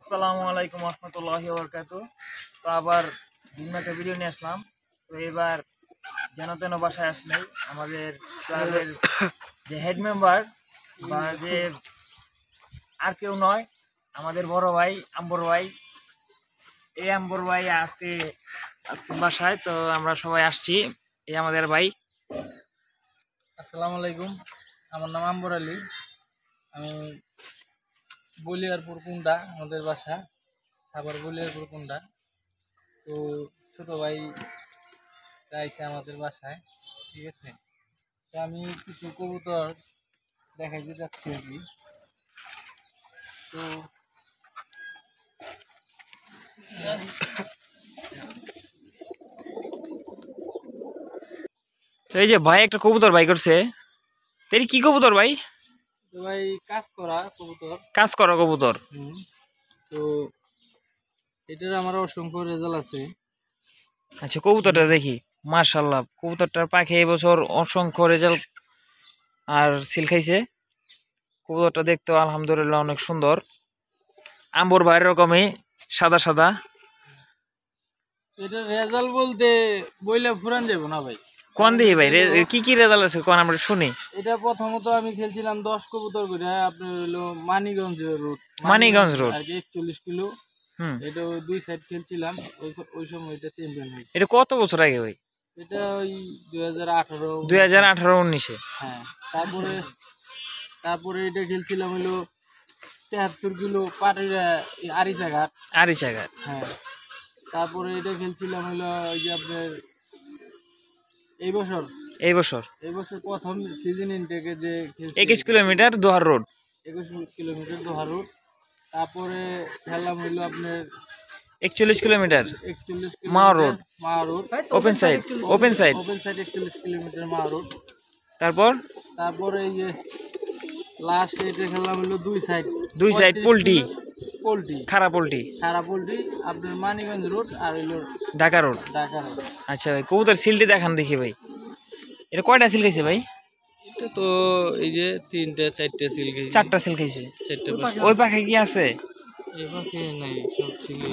আসসালামু আলাইকুম রহমতুল্লাহি ওয়া বারাকাতুহু। তো আবার ভিন্ন একটা ভিডিও নিয়ে আসলাম। তো এবার যেন তেন বাসায় আসলে আমাদের ক্লাবের যে হেড মেম্বার বা যে আর কেউ নয়, আমাদের বড় ভাই আম্বর ভাই। এই আম্বর ভাই আজকে বাসায়, তো আমরা সবাই আসছি। এই আমাদের ভাই। আসসালামু আলাইকুম, আমার নাম আম্বর আলী। আমি বলিয়ারপুর কুন্ডা, আমাদের বাসা সাভার বলিয়ারপুর কুন্ডা। তো ছোট ভাই আইছে আমাদের বাসায়, ঠিক আছে। তো আমি কিছু কবুতর দেখাইতে যাচ্ছি আর কি। তো এই যে ভাই একটা কবুতর ভাই করছে। তেরি কি কবুতর ভাই? তো ভাই কাজ করা কবুতর। কাজ করা কবুতর। তো এটার আমার অসংখ্য রেজাল্ট আছে। আচ্ছা, কবুতরটা দেখি। মাশাআল্লাহ, কবুতরটার পাখি এবছর অসংখ্য রেজাল্ট আর সিল খাইছে। কবুতরটা দেখতেও আলহামদুলিল্লাহ অনেক সুন্দর, আম্বর ভাইয়ের রকমই সাদা সাদা। এটার রেজাল্ট বলতে বইলে ফুরান যাবো না ভাই। কোন দিই ভাই, কি কি রেজাল্ট আছে কোন আমরা শুনি। এটা প্রথমত আমি খেলছিলাম 10 কবুতর করে, আপনার হলো মানিগঞ্জ রুট, মানিগঞ্জ রোড আর কি 41 কিলো। হুম, এটা ওই 2 সাইড খেলছিলাম, ওই সময় এটা চ্যাম্পিয়ন হয়েছে। এটা কত বছর আগে ভাই? এটা ওই 2018 2018-19-এ। হ্যাঁ। তারপরে তারপরে এটা খেলছিলাম হলো 73 কিলো পাটিরা আরিচাঘাট। আরিচাঘাট। হ্যাঁ। তারপরে এটা খেলছিলাম হলো ওই যে আপনার এই বছর এই বছর এই বছর প্রথম সিজন ইনটেকে যে 21 kilometre Dohar road. 21 kilometre Dohar route. তারপরে খেললাম হইলো আপনার 41 kilometre 41 Mawa kilometre road, Mawa road. Open side. Open side. Open side 41 kilometre Mawa road. তারপর তারপরে এই যে লাস্ট এটা খেললাম হলো 2 সাইড পোল্ট্রি, পোল্ট্রি খারাপ পোল্ট্রি, সারা পোল্ট্রি আপনার মানিগঞ্জ রোড আর হইলো ঢাকা রোড। ঢাকা রোড। আচ্ছা ভাই, কবুতর সিলটি দেখান দেখি ভাই। এটা কয়টা সিল খাইছে ভাই? এটা তো এই যে 3টা 4টা সিল খাইছে। 4টা সিল খাইছে। 4টা ওই পাখে কি আছে? এই পাখি নাই, সব সিলে।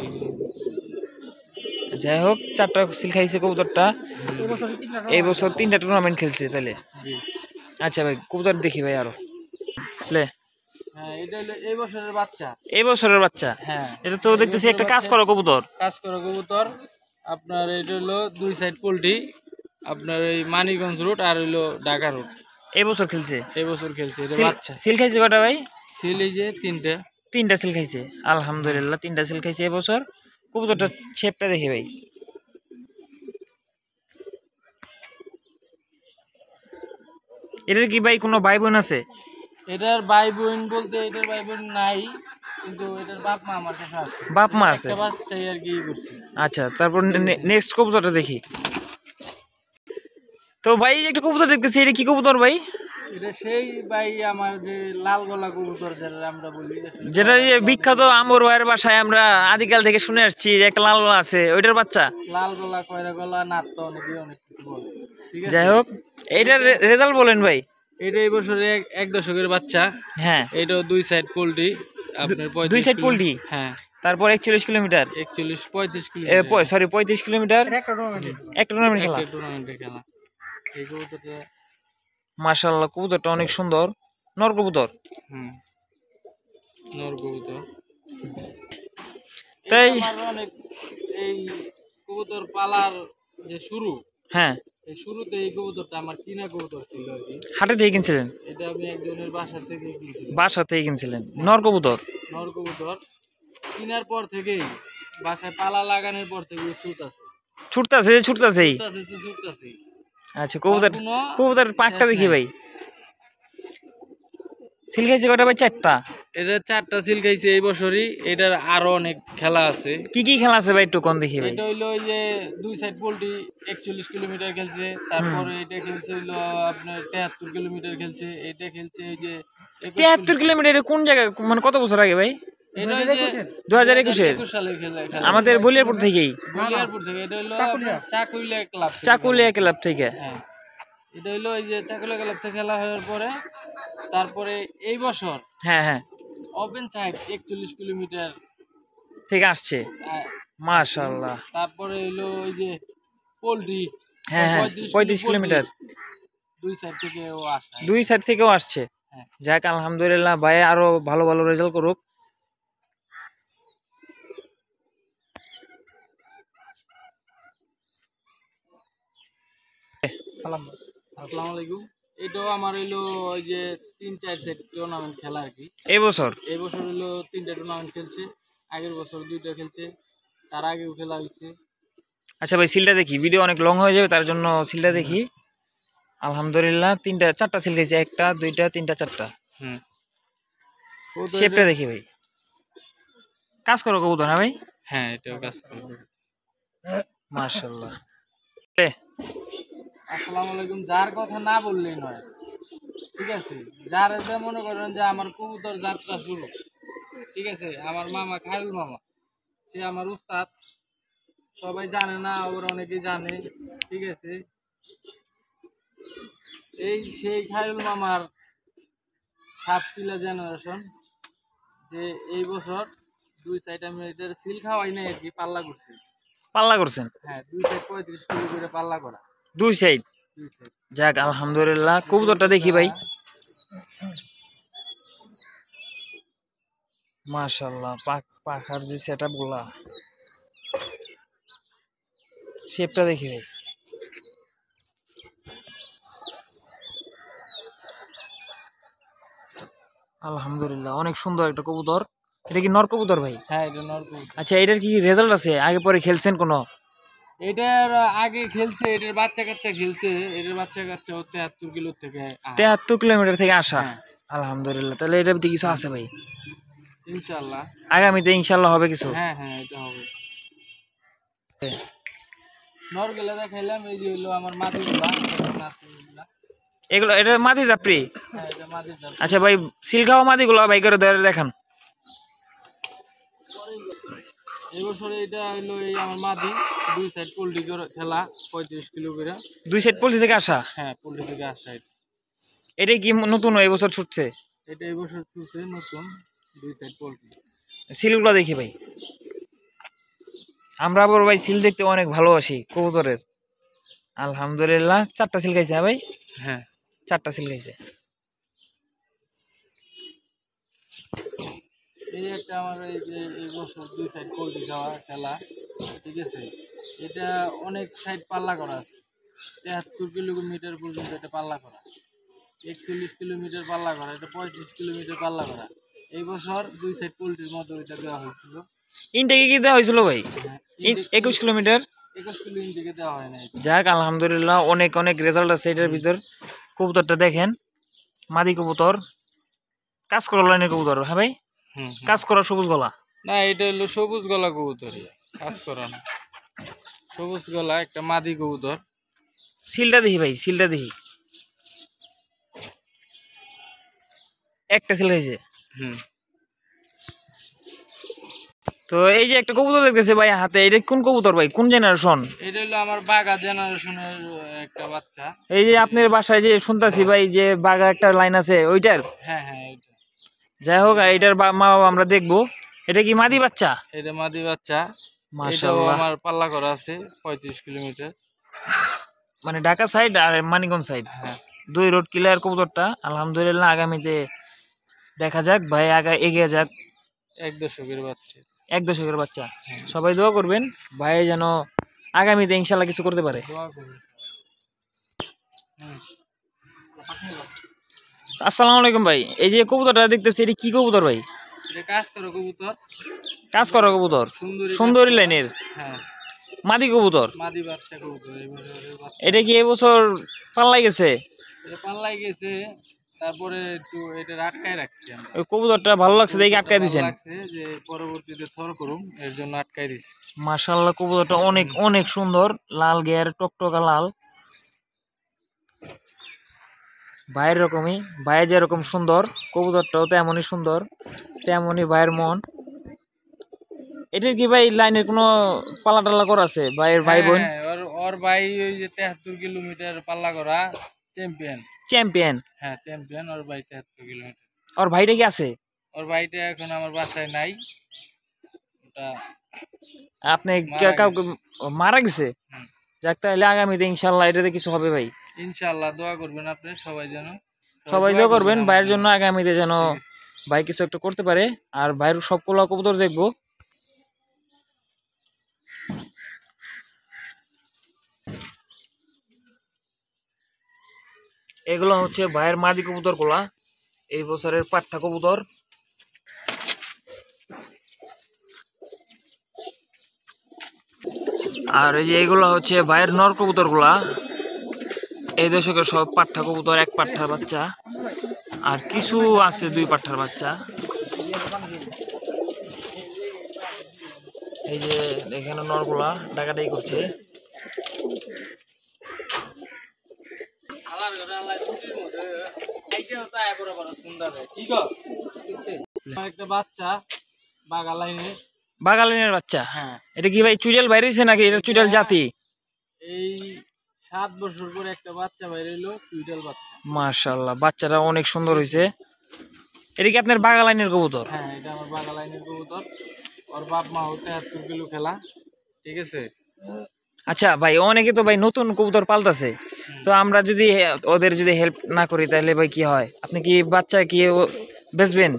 যাই হোক, 4টা সিল খাইছে কবুতরটা। এই বছর 3টা টুর্নামেন্ট খেলছে তাহলে। জি। আচ্ছা ভাই, কবুতর দেখি ভাই আরো। প্লে। হ্যাঁ, এটা হলো এই বছরের বাচ্চা। এই বছরের বাচ্চা। হ্যাঁ, এটা তো দেখতেছি একটা কাজ করা কবুতর। কাজ করা কবুতর। আপনার এটা হলো 2 সাইড পোল্ট্রি, আপনার এই মানিকগঞ্জ রোড আর হইলো ঢাকা রোড। এই বছর খেলছে। এই বছর খেলছে, এটা বাচ্চা। সিল খাইছে কটা ভাই? সিল এই যে 3টা। 3টা সিল খাইছে আলহামদুলিল্লাহ। 3টা সিল খাইছে এবছর। কবুতরটা শেপটা দেখি ভাই। এটার কি ভাই কোনো ভাই বোন আছে? এটার ভাই বোন বলতে এটার ভাই বোন নাই, কিন্তু এটার বাপ মা আমার কাছে আছে। বাপ মা আছে। একটা বাচ্চাই আর কি করছে। আচ্ছা, তারপর নেক্সট কবুতরটা দেখি। তো ভাই একটা কবুতর দেখতেছি, এটা কি কবুতর ভাই? এটা সেই ভাই আমার যে লাল গলা কবুতর যেটা আমরা বলি, যেটা বিখ্যাত আম্বর ভাইয়ের বাসায় আমরা আদিকাল থেকে শুনে আসছি যে একটা লাল গলা আছে, ওইটার বাচ্চা। লাল গলা, কয়রা গলা, নাত্তা, অনেক কিছু বলে। ঠিক আছে, যাই হোক, এইটার রেজাল্ট বলেন ভাই। এটা এই বছরে এক দশকের বাচ্চা। হ্যাঁ, এটাও 2 সাইড পোল্ট্রি, আপনার 2 সাইড পোল্ট্রি। হ্যাঁ। তারপর 41 কিলোমিটার 35 কিলোমিটার। সরি 35 কিলোমিটার একটা টুর্নামেন্ট খেলা। একটা টুর্নামেন্টে খেলা। এই কবুতরটা মাশাআল্লাহ, কবুতরটা অনেক সুন্দর, নর কবুতর। নর কবুতর। তাই আমার অনেক এই কবুতর পালার যে শুরু, হ্যাঁ, এই শুরুতে এই কবুতরটা আমার কিনা কবুতর ছিল আর কি। হাটে থেকে কিনছিলেন? এটা আমি একজনের বাসা থেকে কিনছিলাম। বাসা থেকে কিনছিলেন নর কবুতর? নর কবুতর কেনার পর থেকেই, বাসায় পালা লাগানোর পর থেকে ছুটতাছেই। ছুটতাছে। আচ্ছা, কবুতর পাকটা দেখি ভাই। সিল খাইছে কটা ভাই? 4টা। এটা 4টা সিল খাইছে এই বছরই। এটার আরো অনেক খেলা আছে। কি কি খেলা আছে ভাই, একটু কোন দেখি ভাই। এটা হইলো ওই যে 2 সাইড পোল্ট্রি 41 কিলোমিটার খেলছে। তারপরে এটা খেলছে হইলো আপনার 73 কিলোমিটার খেলছে। এটা খেলছে এই যে 73 কিলোমিটার কোন জায়গায়, মানে কত বছর আগে ভাই? এটা ওই যে 2021 সালের খেলা। আমাদের বলিয়ারপুর থেকেই। বলিয়ারপুর থেকে। এটা হইলো চাকুলিয়া ক্লাব। চাকুলিয়া ক্লাব থেকে। হ্যাঁ, এটা হইলো ওই যে চাকুলিয়া ক্লাব থেকে খেলা হওয়ার পরে তারপরে এই বছর হ্যাঁ হ্যাঁ ওপেন সাইড 41 কিলোমিটার থেকে আসছে, আহ, মাশাআল্লাহ। তারপরে হইলো ওই যে পোল্ট্রি, হ্যাঁ হ্যাঁ, 35 কিলোমিটার, দুই সাইড থেকে ও আসে। দুই সাইড থেকেও আসছে। হ্যাঁ। যাক আলহামদুলিল্লাহ, ভাই আরো ভালো ভালো রেজাল্ট করুক। আসসালামু আলাইকুম। এটাও আমার হইলো ওই যে 3-4 সেট টুর্নামেন্ট খেলা আর কি। এই বছর এই বছর হইলো 3টা টুর্নামেন্ট খেলছে, আগের বছর 2টা খেলছে, তার আগেও খেলা হয়েছে। আচ্ছা ভাই, সিলটা দেখি, ভিডিও অনেক লং হয়ে যাবে তার জন্য সিলটা দেখি। আলহামদুলিল্লাহ 4টা সিল গেছে, 1টা 2টা 3টা 4টা। হুম, শেপটা দেখি ভাই, কাজ করো কবুতর। হ্যাঁ ভাই, হ্যাঁ এটাও কাজ করবে। মাশাআল্লাহ। আসসালামু আলাইকুম। যার কথা না বললেই নয়, ঠিক আছে? যারা যে মনে করেন যে আমার কবুতর যাত্রা শুরু, ঠিক আছে? আমার মামা খায়রুল মামা, সে আমার উস্তাদ। সবাই জানে না, ওরা অনেকেই জানে, ঠিক আছে? এই সেই খায়রুল মামার সাতটিলা জেনারেশন, যে এই বছর 2 সাইড আমি এটার সিল খাওয়াই নাই আর কি, পাল্লা করছি। পাল্লা করছেন? হ্যাঁ, 2 সাইড 35 কিলো করে পাল্লা করা, দুই সাইড। 2 সাইড। যাক আলহামদুলিল্লাহ, কবুতরটা দেখি ভাই, মাশাআল্লাহ। পাখার যে সেটা বলা, শেপটা দেখি ভাই, আলহামদুলিল্লাহ অনেক সুন্দর একটা কবুতর। এটা কি নর কবুতর ভাই? হ্যাঁ, এটা নর কবুতর। আচ্ছা, এটার কি রেজাল্ট আছে? আগে পরে খেলছেন কোনো? এটার আগে খেলছে, এটার বাচ্চা কাচ্চা খেলছে, এটার বাচ্চা কাচ্চা 73 কিলো থেকে 73 কিলোমিটার থেকে আসা। হ্যাঁ। আলহামদুলিল্লাহ, তাহলে এটার ভিতরে কিছু আছে ভাই, ইনশাআল্লাহ। আগামীতে ইনশাল্লাহ হবে কিছু। হ্যাঁ হ্যাঁ, এটা হবে। নরগুলা দেখাইলাম, এই যে হলো আমার মাদিগুলা, এগুলো এটা মাদি জাপরি। হ্যাঁ এটা মাদির জাত। আচ্ছা ভাই, সিল খাওয়া মাদিগুলো ভাই করে দেখান। এই বছরে এটা হলো এই আমার মাদি, 2 সাইড পোল্ট্রি খেলা, 35 কিলো করে। দুই সাইড পোল্ট্রি থেকে আসা। হ্যাঁ, পোল্ট্রি থেকে আসা এটা। এটা কি নতুন এই বছর ছুটছে? এটা এই বছর চলছে নতুন, 2 সাইড পোল্ট্রি। সিলগুলো দেখি ভাই, আমরা আবার ভাই সিল দেখতে অনেক ভালোবাসি কবুতরের। আলহামদুলিল্লাহ 4টা সিল খাইছে। হ্যাঁ ভাই, হ্যাঁ 4টা সিল খাইছে। এই একটা আমার এই যে এই বছর 2 সাইড পোল্ট্রি খাওয়া খেলা, ঠিক আছে? এটা অনেক সাইড পাল্লা করা আছে, 73 কিলোমিটার পর্যন্ত এটা পাল্লা করা, 41 কিলোমিটার পাল্লা করা, এটা 35 কিলোমিটার পাল্লা করা। এই বছর 2 সাইড পোল্ট্রির মধ্যে ওইটা দেওয়া হয়েছিল। ইনটেকে কি দেওয়া হয়েছিল ভাই? হ্যাঁ, 21 কিলোমিটার। 21 কিলো ইনটেকে দেওয়া হয় না এটা। যাক আলহামদুলিল্লাহ, অনেক অনেক রেজাল্ট আছে এটার ভিতর। কবুতরটা দেখেন, মাদি কবুতর, কাজ করা লাইনের কবুতর। হ্যাঁ ভাই, কাজ করা সবুজ গলা। না, এটা হলো সবুজ গলা কবুতর, কাজ করা না, সবুজ গলা একটা মাদি কবুতর। সিলটা দেখি ভাই, সিলটা দেখি, একটা সিল খাইছে। হুম। তো এই যে একটা কবুতর দেখতেছে ভাই হাতে, এটা কোন কবুতর ভাই, কোন জেনারেশন? এটা হলো আমার বাগা জেনারেশনের একটা বাচ্চা। এই যে আপনার বাসায় যে শুনতাছি ভাই, যে বাঘা একটা লাইন আছে ওইটার। হ্যাঁ হ্যাঁ, এটা। যাই হোক, এটার মা বাবা আমরা দেখবো। এটা কি মাদি বাচ্চা? এটা মাদি বাচ্চা। এটাও মাশাআল্লাহ। আমার পাল্লা করা আছে 35 কিলোমিটার। মানে ঢাকা সাইড আর মানিকগঞ্জ সাইড, হ্যাঁ। 2 রোড ক্লিয়ার কবুতরটা। আলহামদুলিল্লাহ, আগামীতে দেখা যাক ভাই, এগিয়ে যাক। 1 দশকের বাচ্চা। 1 দশকের বাচ্চা। হ্যাঁ। সবাই দোয়া করবেন ভাই যেন আগামীতে ইনশাল্লাহ কিছু করতে পারে। দোয়া করুন। হুম। আসসালামু আলাইকুম ভাই, এই যে কবুতরটা দেখতেছি, এটা কি কবুতর ভাই? এটা কাজ করো কবুতর, কাজ করা কবুতর, সুন্দরী সুন্দরী কাজ করা। লাইনের হ্যাঁ, মাদি কবুতর। মাদি বাচ্চা কবুতর, এই বছরের বাচ্চা। এটা কি এবছর পাল্লাই গেছে? এটা পাল্লাই গেছে, তারপরে একটু এটা আটকায় রাখছি আমরা। ওই কবুতরটা ভালো লাগছে দেখে আটকায় ভালো দিছেন? লাগছে যে পরবর্তীতে থর করুম, এর জন্য আটকায় দিছি। মাশাআল্লাহ, কবুতরটা অনেক অনেক সুন্দর, লাল গের, টকটকা লাল। ভাইয়ের রকমই, ভাই যেরকম সুন্দর কবুতরটাও তেমনই সুন্দর, তেমনই ভাইয়ের মন। এটার কি ভাই লাইনের কোনো পালা টালা করা আছে ভাইয়ের ভাই বোন? হ্যাঁ, ওর ভাই ওই যে 73 কিলোমিটার পাল্লা করা চ্যাম্পিয়ন। চ্যাম্পিয়ন? হ্যাঁ, চ্যাম্পিয়ন ওর ভাই 73 কিলোমিটার। ওর ভাইটা কি আছে? ওর ভাইটা এখন আমার বাসায় নাই, কবুতরটা আপনি মারা কাউকে মারা গেছে? হুম। যাক তাহলে আগামীতে ইনশাল্লাহ এটাতে কিছু হবে ভাই। ইনশাআল্লাহ দোয়া করবেন আপনি সবাই যেন সবাই দোয়া করবেন আমার ভাইয়ের জন্য, আগামীতে যেন ঠিক আছে। ভাই কিছু একটা করতে পারে। আর ভাইয়ের সবগুলো কবুতর দেখবো। এগুলো হচ্ছে ভাইয়ের মাদি কবুতর গুলা, এই বছরের পাঠা কবুতর। আর এই যে এগুলো হচ্ছে ভাইয়ের নর কবুতর গুলা, এই দশকের সব পাঠা কবুতর, এক পাঠার বাচ্চা, আর কিছু আছে দুই পাঠার বাচ্চা। এই যে এখানে নরগুলা ডাকাডাকি করছে। একটা বাচ্চা বাগা লাইনে, বাগালিনের বাচ্চা? হ্যাঁ এটা কি ভাই চুড়াল বাইরেছে নাকি এটা চুড়াল জাতি? এই 7 বছর পরে একটা বাচ্চা বাইরে এলো, চুইটাল বাচ্চা। মাশাআল্লাহ, বাচ্চাটা অনেক সুন্দর হয়েছে। এটা কি আপনার বাগালাইনের কবুতর? হ্যাঁ এটা আমার বাগা লাইনের কবুতর। ওর বাপ মা 73 কিলো খেলা, ঠিক আছে। আচ্ছা ভাই, অনেকে তো ভাই নতুন কবুতর পালতাছে, তো আমরা যদি ওদের যদি হেল্প না করি তাহলে ভাই কি হয়? আপনি কি বাচ্চা কি বেচবেন?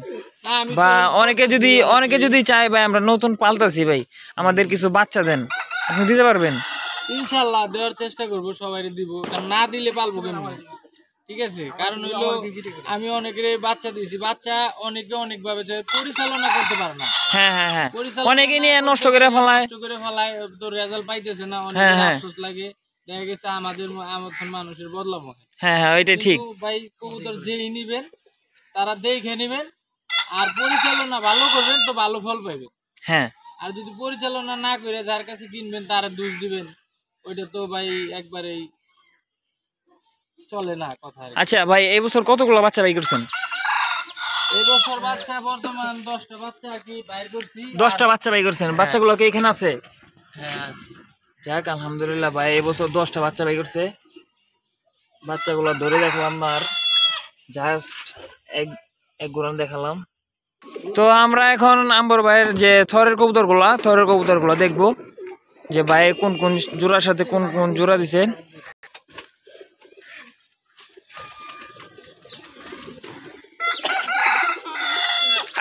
না আমি বা অনেকে যদি চায় ভাই আমরা নতুন পালতাছি ভাই, আমাদের কিছু বাচ্চা দেন, আপনি দিতে পারবেন? ইনশাল্লাহ দেওয়ার চেষ্টা করবো, সবাই দিব, কারণ না দিলে পালবো কেমন, ঠিক আছে। কারণ হইলো আমি অনেকের বাচ্চা দিয়েছি, বাচ্চা অনেকে অনেক ভাবে পরিচালনা করতে পারে না। হ্যাঁ হ্যাঁ হ্যাঁ, পরিচালনা অনেকে নিয়ে না নষ্ট করতে করে গিয়ে ফেলায়। নষ্ট করে ফেলায়, তো রেজাল্ট পাইতেছে না, অনেক হ্যাঁ, হ্যাঁ। আফসোস লাগে। দেখা গেছে আমাদের মানুষের বদলাম হয়। হ্যাঁ হ্যাঁ, ওইটা ঠিক। কিন্তু ভাই কবুতর যেই নিবেন তারা দেখে নিবেন, আর পরিচালনা ভালো করবেন তো ভালো ফল পাইবেন। হ্যাঁ আর যদি পরিচালনা না করে যার কাছে কিনবেন তারা দোষ দিবেন, ওইটা তো ভাই একবারেই চলে না কথা আর কি। আচ্ছা ভাই, এই বছর কতগুলো বাচ্চা বাই করছেন? এই বছর বাচ্চা বর্তমান 10টা বাচ্চা আর কি বাইর করছি। 10টা বাচ্চা বাই করছেন? বাচ্চাগুলো কি এখানে আছে? হ্যাঁ আছে। যাক আলহামদুলিল্লাহ ভাই, এই বছর 10টা বাচ্চা বাই করছে। বাচ্চাগুলো ধরে দেখলাম আর জাস্ট এক ঘোরান দেখালাম। তো আমরা এখন আম্বর ভাইয়ের যে থরের কবুতরগুলো দেখবো, যে ভাই কোন কোন জোড়ার সাথে কোন কোন জোড়া দিছে।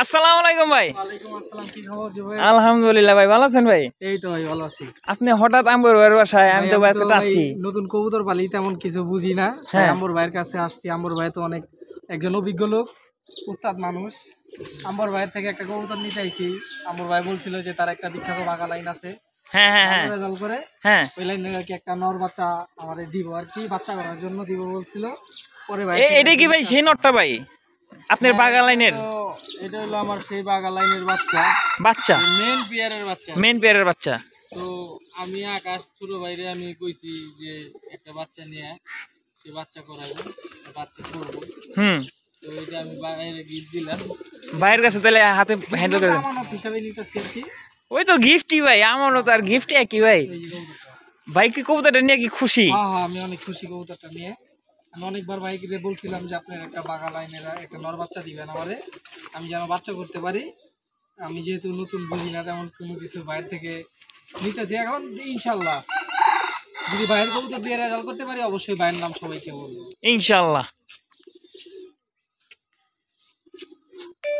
আসসালামু আলাইকুম ভাই। ওয়ালাইকুম আসসালাম, কি খবর ভাই? আলহামদুলিল্লাহ ভাই, ভালো আছেন ভাই? এই তো ভাই ভালো আছি। আপনি হঠাৎ আম্বর ভাইয়ের বাসায়? আমি তো ব্যস্ত আসছি। নতুন কবুতর পালি তেমন কিছু বুঝি না, হ্যাঁ। আম্বর ভাইয়ের কাছে আসছি। আম্বর ভাই তো অনেক একজন অভিজ্ঞ লোক, উস্তাদ মানুষ। আম্বর ভাইয়ের থেকে একটা কবুতর নিতে আইছি। আম্বর ভাই বলছিল যে তার একটা বিখ্যাত বাঘা লাইন আছে, হ্যাঁ হ্যাঁ হ্যাঁ রেজাল্ট করে হ্যাঁ, ওই লাইনে আর কি একটা নর বাচ্চা আমাদের দিব আর কি, বাচ্চা করার জন্য দিব বলছিল। পরে ভাই এটা কি ভাই সেই নটটা ভাই আপনার বাগা লাইনের? এটা হলো আমার সেই বাঘা লাইনের বাচ্চা, বাচ্চা মেন পিয়ারের বাচ্চা। মেন পেয়ারের বাচ্চা? তো আমি আকাশ ছোট বাইরে আমি কইছি যে একটা বাচ্চা নিয়ে সে বাচ্চা করাইবো, বাচ্চা করবো। হুম, তো এটা আমি বাইরে গিফট দিলাম, ভাইয়ের কাছে তাহলে হাতে হ্যান্ডেল করে দেন। আমানত হিসাবে নিতেছি আর কি। ওই তো গিফটই ভাই, আমানত আর গিফট একই ভাই। এই যে কবুতরটা। ভাই কি কবুতরটা নিয়ে কি খুশি? হ্যাঁ হ্যাঁ, আমি অনেক খুশি কবুতরটা নিয়ে। আমি অনেকবার ভাইকে বলছিলাম যে আপনার একটা বাঘা লাইনের একটা নর বাচ্চা দিবেন আমারে, আমি যেন বাচ্চা করতে পারি। আমি যেহেতু নতুন বুঝি না তেমন কোনো কিছু, বাইরে থেকে নিতেছি এখন। ইনশাল্লাহ যদি বাইরের কবুতর দিয়ে রেজাল্ট করতে পারি অবশ্যই বাইরের নাম সবাইকে বলবো। ইনশাআল্লাহ।